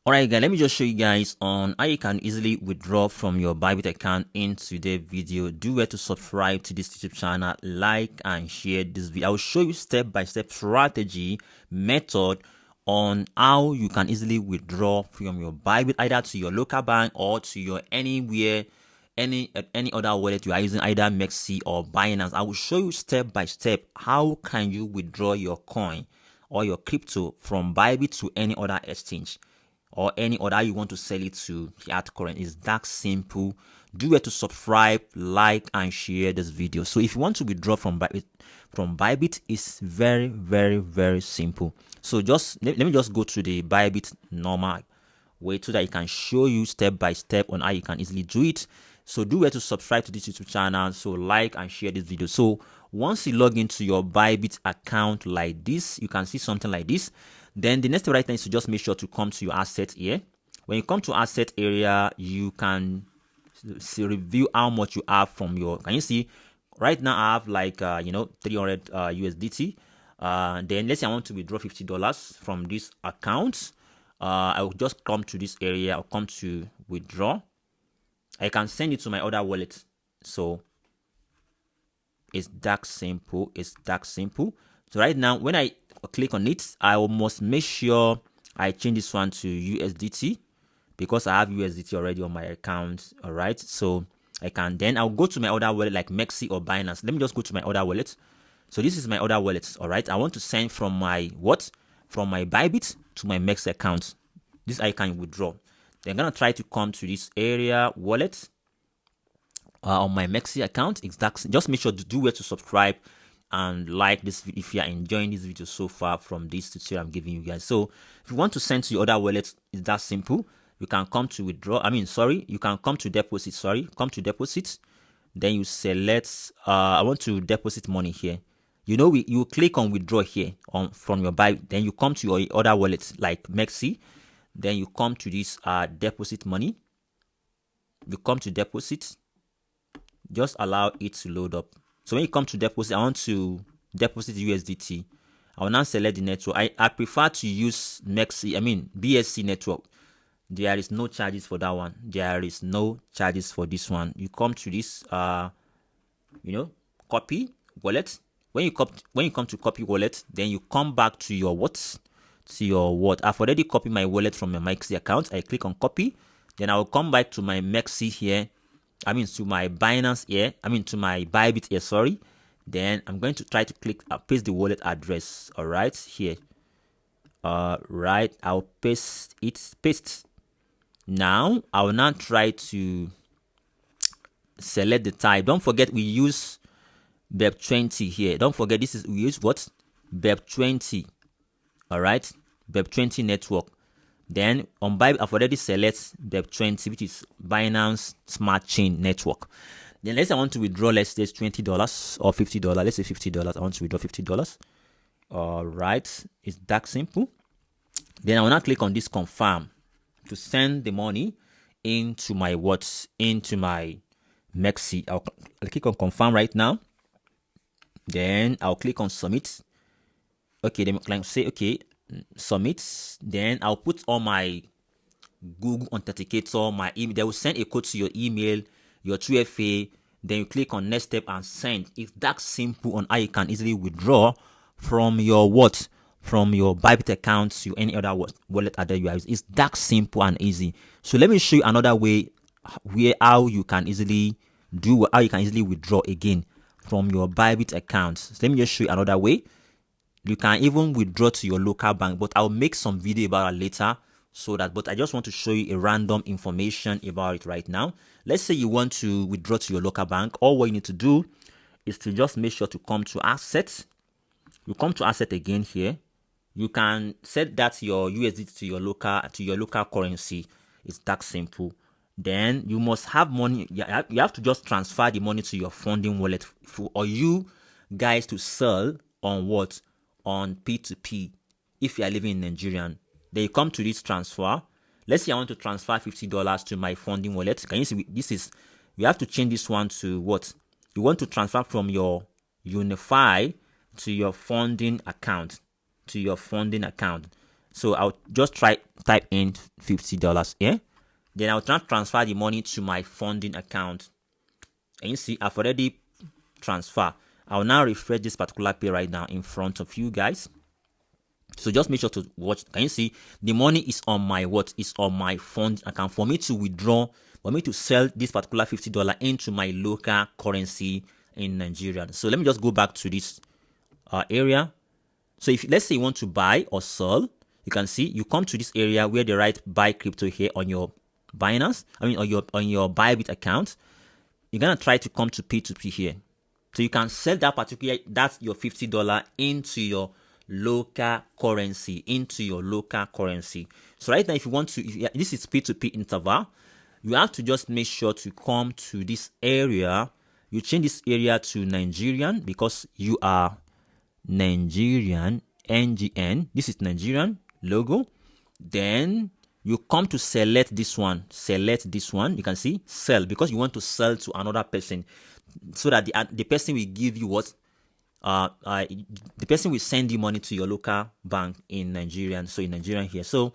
Alright guys, let me just show you guys on how you can easily withdraw from your Bybit account in today's video. Do well to subscribe to this YouTube channel, like and share this video. I will show you step-by-step strategy method on how you can easily withdraw from your Bybit either to your local bank or to your anywhere any other wallet you are using, either MEXC or Binance. I will show you step by step how can you withdraw your coin or your crypto from Bybit to any other exchange or any other you want to sell it to fiat currency. It's that simple. Do well to subscribe, like and share this video. So if you want to withdraw from Bybit, it's very simple. So just let me just go to the Bybit normal way so that I can show you step by step on how you can easily do it. So do well to subscribe to this YouTube channel, so like and share this video. So once you log into your Bybit account like this, you can see something like this. Then the next step right now is to just make sure to come to your asset here. When you come to asset area, you can review how much you have from your, can you see right now I have like 300 USDT. Then let's say I want to withdraw $50 from this account. I will just come to this area. I'll come to withdraw. I can send it to my other wallet. So it's that simple. So right now when I click on it, I must make sure I change this one to USDT because I have USDT already on my account. All right, so I'll go to my other wallet like MEXC or Binance. Let me just go to my other wallet. So this is my other wallet. All right, I want to send from my Bybit to my MEXC account. This I can withdraw. Then I'm gonna try to come to this area wallet on my MEXC account. Exactly. Just make sure to do well to subscribe and like this video if you are enjoying this video so far from this tutorial I'm giving you guys. So if you want to send to your other wallet, it's that simple. You can come to withdraw. You can come to deposit. Come to deposit. Then you select. I want to deposit money here. You click on withdraw here from your Bybit. Then you come to your other wallet like MEXC. Then you come to this deposit money. You come to deposit. Just allow it to load up. So when you come to deposit, I want to deposit USDT. I will now select the network. I prefer to use BSC network. There is no charges for that one. There is no charges for this one. You come to this copy wallet. When you come to copy wallet, then you come back to your what? I've already copied my wallet from my MEXC account. I click on copy. Then I will come back to my MEXC here. To my Binance here. To my Bybit here, sorry. Then I'm going to try to paste the wallet address. All right, here. Right, I'll paste. Now, I will now try to select the type. Don't forget we use BEP20 here. Don't forget we use what? BEP20. All right, BEP20 network. Then on Bybit, I've already selected BEP20, which is Binance Smart Chain Network. Then let's say I want to withdraw, let's say $20 or $50. Let's say $50. I want to withdraw $50. All right, it's that simple. Then I will now click on this confirm to send the money into my MEXC. I'll click on confirm right now. Then I'll click on submit. Okay, then click say okay. Submit. Then I'll put all my Google Authenticator, my email. They will send a code to your email, your 2FA. Then you click on next step and send. It's that simple on how you can easily withdraw from your Bybit account to any other wallet address you use. It's that simple and easy. So let me show you another way how you can easily withdraw again from your Bybit account. So let me just show you another way. You can even withdraw to your local bank, but I'll make some video about it later. But I just want to show you a random information about it right now. Let's say you want to withdraw to your local bank. All what you need to do is to just make sure to come to assets. You come to asset again here. You can set that your USDT to your local currency. It's that simple. Then you must have money. You have to just transfer the money to your funding wallet for you guys to sell on what? On P2P. If you are living in Nigeria, then you come to this transfer. Let's say I want to transfer $50 to my funding wallet. Can you see you have to change this one to what? You want to transfer from your Unify to your funding account. So I'll just type in $50 here. Then I'll transfer the money to my funding account. And you see, I've already transferred. I'll now refresh this particular page right now in front of you guys. So just make sure to watch. Can you see the money is on my Is on my fund account for me to withdraw, for me to sell this particular $50 into my local currency in Nigeria. So let me just go back to this area. So if let's say you want to buy or sell, you can see you come to this area where they write buy crypto here on your Binance, on your Bybit account. You're gonna try to come to P2P here. So you can sell that's your $50 into your local currency, So right now, if you want to, this is P2P interval, you have to just make sure to come to this area. You change this area to Nigerian because you are Nigerian, NGN. This is Nigerian logo. Then you come to select this one. You can see sell because you want to sell to another person, so that the person will give you what the person will send you money to your local bank in Nigerian. So in Nigerian here. So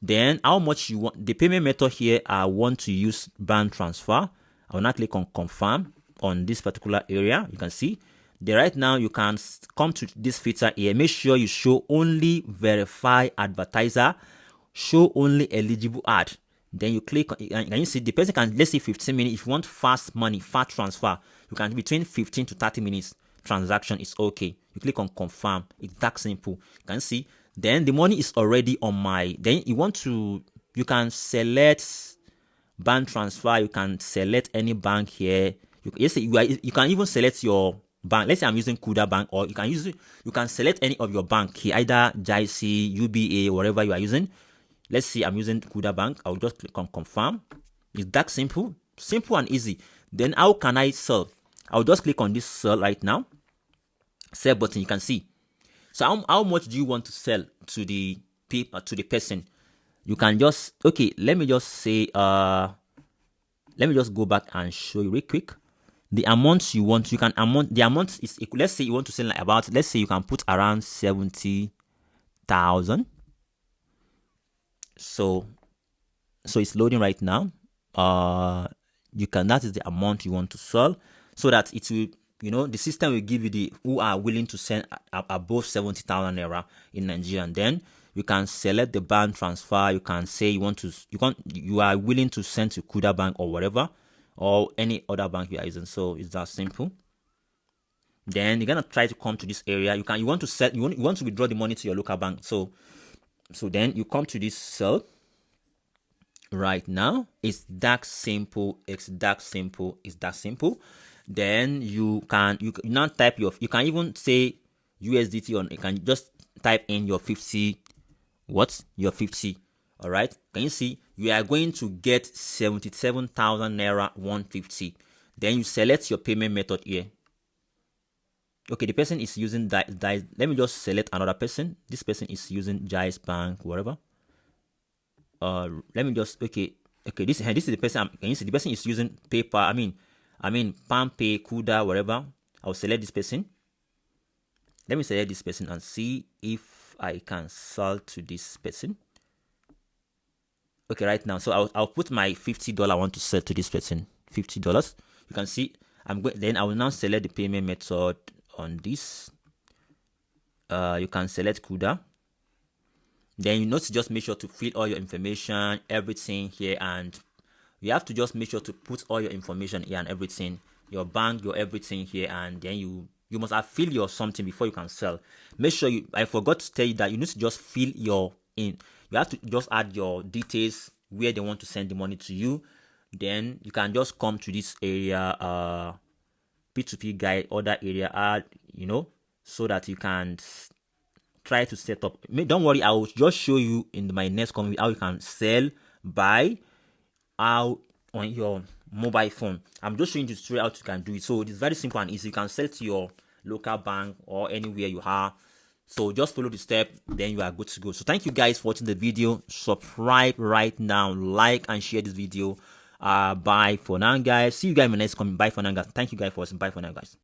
then how much you want, the payment method here, I want to use bank transfer. I will now click on confirm on this particular area. You can see there right now, you can come to this feature here. Make sure you show only verify advertiser, show only eligible ad. Then you click and you see the person can, let's say 15 minutes. If you want fast money, fast transfer, you can between 15 to 30 minutes transaction is okay. You click on confirm. It's that simple. You can see then the money is already on my, then you can select bank transfer. You can select any bank here. You can even select your bank. Let's say I'm using Kuda Bank, or you can select any of your bank here, either JIC, UBA, whatever you are using. Let's see, I'm using Kuda Bank. I'll just click on confirm. It's that simple and easy. Then how can I sell? I'll just click on this sell right now. Sell button. You can see. So how much do you want to sell to the person? You can just, okay, let me just say, let me just go back and show you real quick. The amount you want, the amount is equal. Let's say you want to sell like let's say you can put around 70,000. So it's loading right now. That is the amount you want to sell, so that it will, the system will give you who are willing to send above 70,000 naira in Nigeria. And then you can select the bank transfer. You can say you are willing to send to Kuda Bank or whatever, or any other bank you are using. So it's that simple. Then you're gonna try to come to this area. You want to withdraw the money to your local bank. So then you come to this cell right now. It's that simple. Then you now type you can even say USDT, or you can just type in your 50. Your 50. All right. Can you see? You are going to get 77,000 naira 150. Then you select your payment method here. Okay, the person is using that. Let me just select another person. This person is using Jais Bank, whatever. Let me just okay. This is the person. Can you see the person is using PayPal? I mean PalmPay, Kuda, whatever. I'll select this person. Let me select this person and see if I can sell to this person. Okay, right now, so I'll put my $50 I want to sell to this person. $50. You can see then I will now select the payment method on this. You can select Kuda. Then you need to just make sure to fill all your information, everything here, and you have to just make sure to put all your information here and everything, your bank, your everything here, and then you must have filled your something before you can sell. Make sure I forgot to tell you that you need to just fill your in. You have to just add your details, where they want to send the money to you. Then you can just come to this area, P2P guide, other area, add, so that you can try to set up. Don't worry, I will just show you in my next comment how you can sell, buy, out on your mobile phone. I'm just showing you straight how you can do it. So it's very simple and easy. You can sell to your local bank or anywhere you are. So just follow the step, then you are good to go. So thank you guys for watching the video. Subscribe right now, like and share this video. Bye for now, guys. See you guys in my next comment. Bye for now, guys. Thank you guys for watching. Bye for now, guys.